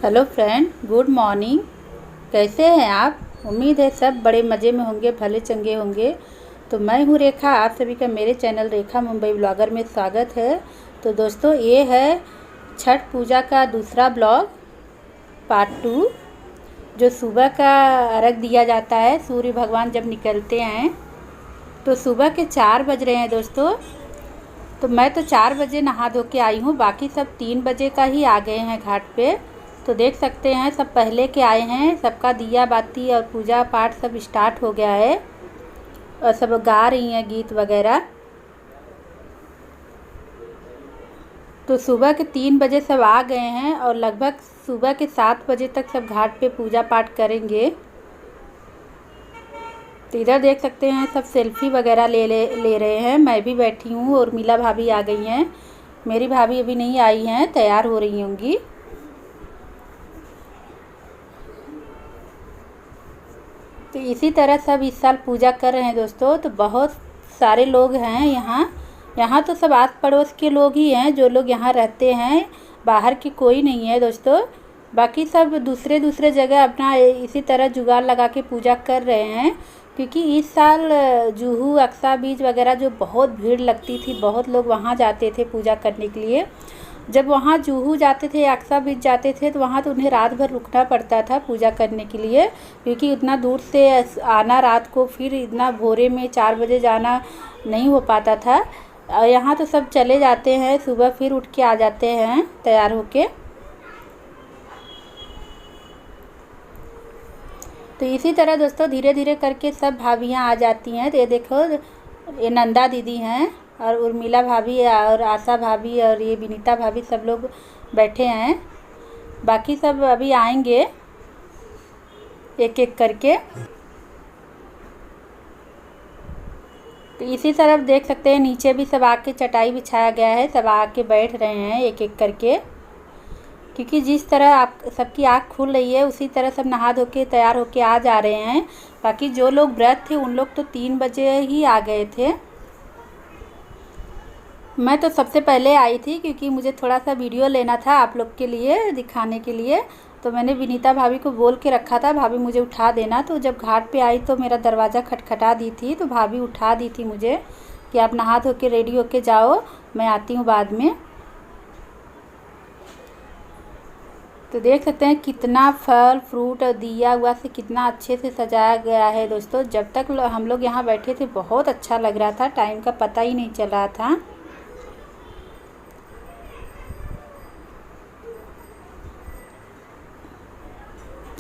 Hello friend, good morning. कैसे हैं आप? उम्मीद है सब बड़े मज़े में होंगे, भले चंगे होंगे। तो मैं हूँ रेखा, आप सभी का मेरे चैनल रेखा मुंबई ब्लॉगर में स्वागत है। तो दोस्तों, ये है छठ पूजा का दूसरा ब्लॉग पार्ट 2, जो सुबह का अर्घ दिया जाता है सूर्य भगवान जब निकलते हैं। तो सुबह के 4 बज रहे हैं दोस्तों। तो मैं तो 4 बजे नहा धो के आई हूँ, बाकी सब 3 बजे का ही आ गए हैं घाट पे। तो देख सकते हैं सब पहले के आए हैं, सबका दिया बाती और पूजा पाठ सब स्टार्ट हो गया है और सब गा रही हैं गीत वगैरह। तो सुबह के 3 बजे सब आ गए हैं और लगभग सुबह के 7 बजे तक सब घाट पे पूजा पाठ करेंगे। तो इधर देख सकते हैं सब सेल्फी वगैरह ले रहे हैं। मैं भी बैठी हूँ और मीला भाभी आ गई हैं। मेरी भाभी अभी नहीं आई हैं, तैयार हो रही होंगी। तो इसी तरह सब इस साल पूजा कर रहे हैं दोस्तों। तो बहुत सारे लोग हैं यहाँ तो सब आस पड़ोस के लोग ही हैं, जो लोग यहाँ रहते हैं, बाहर की कोई नहीं है दोस्तों। बाकी सब दूसरे जगह अपना इसी तरह जुगाड़ लगा के पूजा कर रहे हैं, क्योंकि इस साल जुहू अक्सा बीच वगैरह जो बहुत भीड़ लगती थी, बहुत लोग वहाँ जाते थे पूजा करने के लिए। जब वहाँ जुहू जाते थे, अक्सा बीच जाते थे, तो वहाँ तो उन्हें रात भर रुकना पड़ता था पूजा करने के लिए, क्योंकि इतना दूर से आना रात को, फिर इतना भोरे में 4 बजे जाना नहीं हो पाता था। और यहाँ तो सब चले जाते हैं, सुबह फिर उठ के आ जाते हैं तैयार होके। तो इसी तरह दोस्तों धीरे धीरे करके सब भाभियाँ आ जाती हैं। तो ये देखो, ये नंदा दीदी हैं और उर्मिला भाभी और आशा भाभी और ये विनीता भाभी सब लोग बैठे हैं। बाकी सब अभी आएंगे एक एक करके। तो इसी तरफ देख सकते हैं नीचे भी सब आके चटाई बिछाया गया है, सब आके बैठ रहे हैं एक एक करके, क्योंकि जिस तरह आप सबकी आँख खुल रही है उसी तरह सब नहा धो के तैयार होके आ जा रहे हैं। बाकी जो लोग व्रत थे उन लोग तो 3 बजे ही आ गए थे। मैं तो सबसे पहले आई थी, क्योंकि मुझे थोड़ा सा वीडियो लेना था आप लोग के लिए दिखाने के लिए। तो मैंने विनीता भाभी को बोल के रखा था, भाभी मुझे उठा देना। तो जब घाट पे आई तो मेरा दरवाज़ा खटखटा दी थी, तो भाभी उठा दी थी मुझे कि आप नहा धो के रेडी होके जाओ, मैं आती हूँ बाद में। तो देख सकते हैं कितना फल फ्रूट और दिया हुआ से कितना अच्छे से सजाया गया है दोस्तों। जब तक हम लोग यहाँ बैठे थे बहुत अच्छा लग रहा था, टाइम का पता ही नहीं चल रहा था।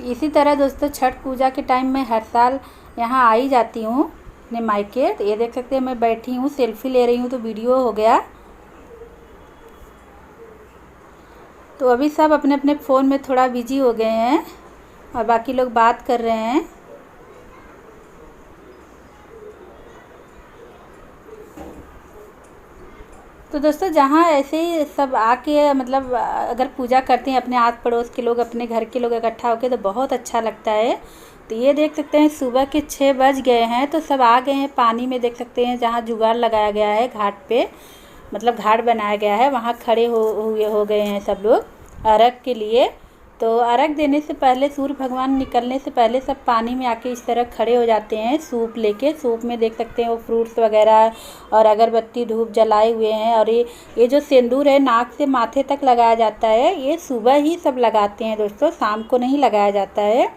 इसी तरह दोस्तों छठ पूजा के टाइम में हर साल यहाँ आ ही जाती हूँ अपने मायके। तो ये देख सकते हैं मैं बैठी हूँ, सेल्फी ले रही हूँ, तो वीडियो हो गया। तो अभी सब अपने अपने फ़ोन में थोड़ा बिजी हो गए हैं और बाकी लोग बात कर रहे हैं। तो दोस्तों जहाँ ऐसे ही सब आके मतलब अगर पूजा करते हैं अपने आस पड़ोस के लोग, अपने घर के लोग इकट्ठा होके, तो बहुत अच्छा लगता है। तो ये देख सकते हैं सुबह के 6 बज गए हैं, तो सब आ गए हैं पानी में। देख सकते हैं जहाँ जुगाड़ लगाया गया है घाट पे, मतलब घाट बनाया गया है, वहाँ खड़े हो गए हैं सब लोग अर्घ के लिए। तो अर्घ देने से पहले, सूर्य भगवान निकलने से पहले सब पानी में आके इस तरह खड़े हो जाते हैं सूप लेके। सूप में देख सकते हैं वो फ्रूट्स वगैरह और अगरबत्ती धूप जलाए हुए हैं। और ये जो सिंदूर है नाक से माथे तक लगाया जाता है, ये सुबह ही सब लगाते हैं दोस्तों, शाम को नहीं लगाया जाता है।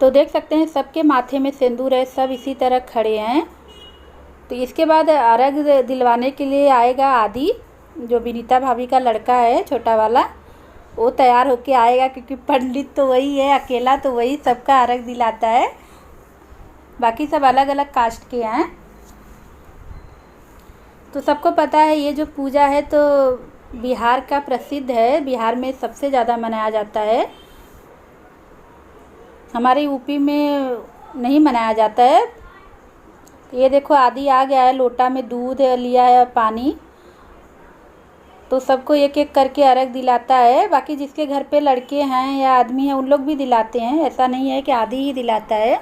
तो देख सकते हैं सबके माथे में सिंदूर है, सब इसी तरह खड़े हैं। तो इसके बाद अर्घ दिलवाने के लिए आएगा आदि, जो विनीता भाभी का लड़का है छोटा वाला, वो तैयार होके आएगा, क्योंकि पंडित तो वही है, अकेला तो वही सबका अर्घ दिलाता है। बाकी सब अलग अलग कास्ट के हैं। तो सबको पता है ये जो पूजा है तो बिहार का प्रसिद्ध है, बिहार में सबसे ज़्यादा मनाया जाता है, हमारे यूपी में नहीं मनाया जाता है। ये देखो आदि आ गया है, लोटा में दूध लिया है और पानी। तो सबको एक एक करके अर्घ दिलाता है। बाकी जिसके घर पे लड़के हैं या आदमी हैं उन लोग भी दिलाते हैं, ऐसा नहीं है कि आदि ही दिलाता है।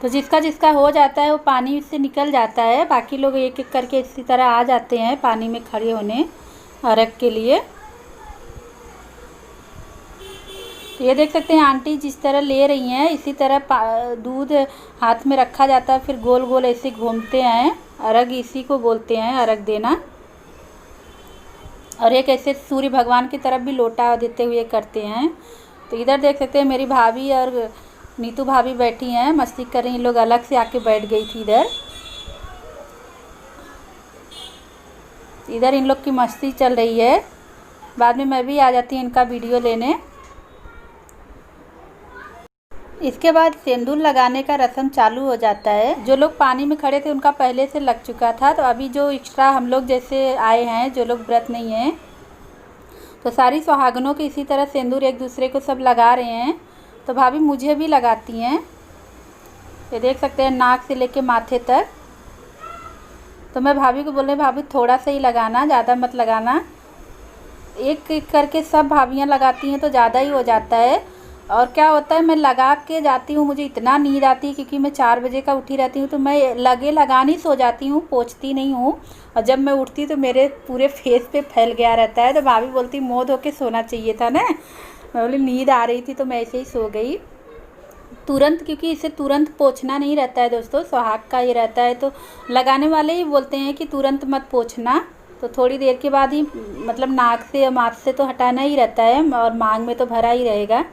तो जिसका जिसका हो जाता है वो पानी से निकल जाता है, बाकी लोग एक एक करके इसी तरह आ जाते हैं पानी में खड़े होने अर्घ के लिए। तो ये देख सकते हैं आंटी जिस तरह ले रही हैं, इसी तरह दूध हाथ में रखा जाता है, फिर गोल गोल ऐसे घूमते हैं। अर्घ इसी को बोलते हैं, अर्घ देना। और एक ऐसे सूर्य भगवान की तरफ भी लोटा देते हुए करते हैं। तो इधर देख सकते हैं मेरी भाभी और नीतू भाभी बैठी हैं, मस्ती कर रही हैं। लोग अलग से आके बैठ गई थी इधर। इधर इन लोग की मस्ती चल रही है। बाद में मैं भी आ जाती हूँ इनका वीडियो लेने। इसके बाद सिंदूर लगाने का रस्म चालू हो जाता है। जो लोग पानी में खड़े थे उनका पहले से लग चुका था, तो अभी जो एक्स्ट्रा हम लोग जैसे आए हैं, जो लोग व्रत नहीं हैं, तो सारी सुहागनों के इसी तरह सिंदूर एक दूसरे को सब लगा रहे हैं। तो भाभी मुझे भी लगाती हैं। ये देख सकते हैं नाक से लेके माथे तक। तो मैं भाभी को बोल रही, भाभी थोड़ा सा ही लगाना, ज़्यादा मत लगाना। एक एक करके सब भाभियाँ लगाती हैं तो ज़्यादा ही हो जाता है। और क्या होता है, मैं लगा के जाती हूँ, मुझे इतना नींद आती है क्योंकि मैं 4 बजे का उठी रहती हूँ, तो मैं लगानी सो जाती हूँ, पोंछती नहीं हूँ। और जब मैं उठती तो मेरे पूरे फेस पे फैल गया रहता है। तो भाभी बोलती मुँह धो के सोना चाहिए था ना। मैं बोली नींद आ रही थी तो मैं ऐसे ही सो गई तुरंत, क्योंकि इसे तुरंत पोंछना नहीं रहता है दोस्तों, सुहाग का ही रहता है। तो लगाने वाले ही बोलते हैं कि तुरंत मत पोंछना, तो थोड़ी देर के बाद ही, मतलब नाक से या माथ से तो हटाना ही रहता है, और मांग में तो भरा ही रहेगा।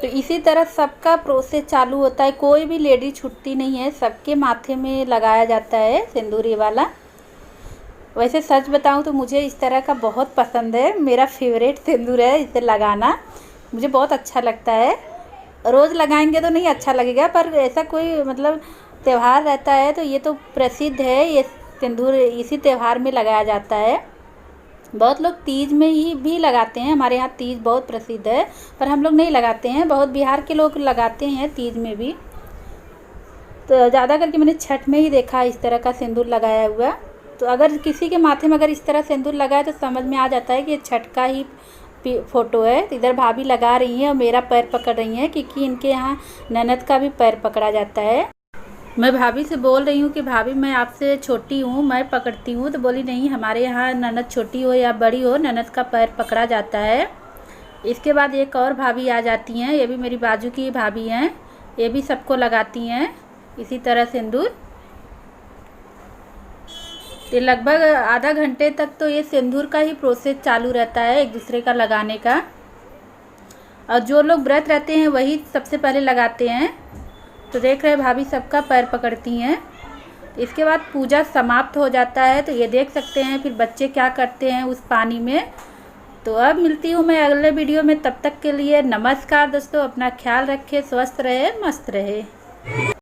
तो इसी तरह सबका प्रोसेस चालू होता है। कोई भी लेडी छुट्टी नहीं है, सबके माथे में लगाया जाता है सिंदूर ये वाला। वैसे सच बताऊं तो मुझे इस तरह का बहुत पसंद है, मेरा फेवरेट सिंदूर है इसे लगाना, मुझे बहुत अच्छा लगता है। रोज़ लगाएंगे तो नहीं अच्छा लगेगा, पर ऐसा कोई मतलब त्यौहार रहता है तो ये तो प्रसिद्ध है, ये सिंदूर इसी त्यौहार में लगाया जाता है। बहुत लोग तीज में ही भी लगाते हैं, हमारे यहाँ तीज बहुत प्रसिद्ध है, पर हम लोग नहीं लगाते हैं। बहुत बिहार के लोग लगाते हैं तीज में भी। तो ज़्यादा करके मैंने छठ में ही देखा इस तरह का सिंदूर लगाया हुआ। तो अगर किसी के माथे में अगर इस तरह सिंदूर लगाए तो समझ में आ जाता है कि ये छठ का ही फ़ोटो है। तो इधर भाभी लगा रही हैं और मेरा पैर पकड़ रही हैं, क्योंकि इनके यहाँ ननद का भी पैर पकड़ा जाता है। मैं भाभी से बोल रही हूँ कि भाभी मैं आपसे छोटी हूँ, मैं पकड़ती हूँ। तो बोली नहीं, हमारे यहाँ ननद छोटी हो या बड़ी हो, ननद का पैर पकड़ा जाता है। इसके बाद एक और भाभी आ जाती हैं, ये भी मेरी बाजू की भाभी हैं, ये भी सबको लगाती हैं इसी तरह सिंदूर। तो लगभग आधा घंटे तक तो ये सिंदूर का ही प्रोसेस चालू रहता है, एक दूसरे का लगाने का। और जो लोग व्रत रहते हैं वही सबसे पहले लगाते हैं। तो देख रहे भाभी सबका पैर पकड़ती हैं। इसके बाद पूजा समाप्त हो जाता है। तो ये देख सकते हैं फिर बच्चे क्या करते हैं उस पानी में। तो अब मिलती हूँ मैं अगले वीडियो में, तब तक के लिए नमस्कार दोस्तों, अपना ख्याल रखें, स्वस्थ रहे, मस्त रहे।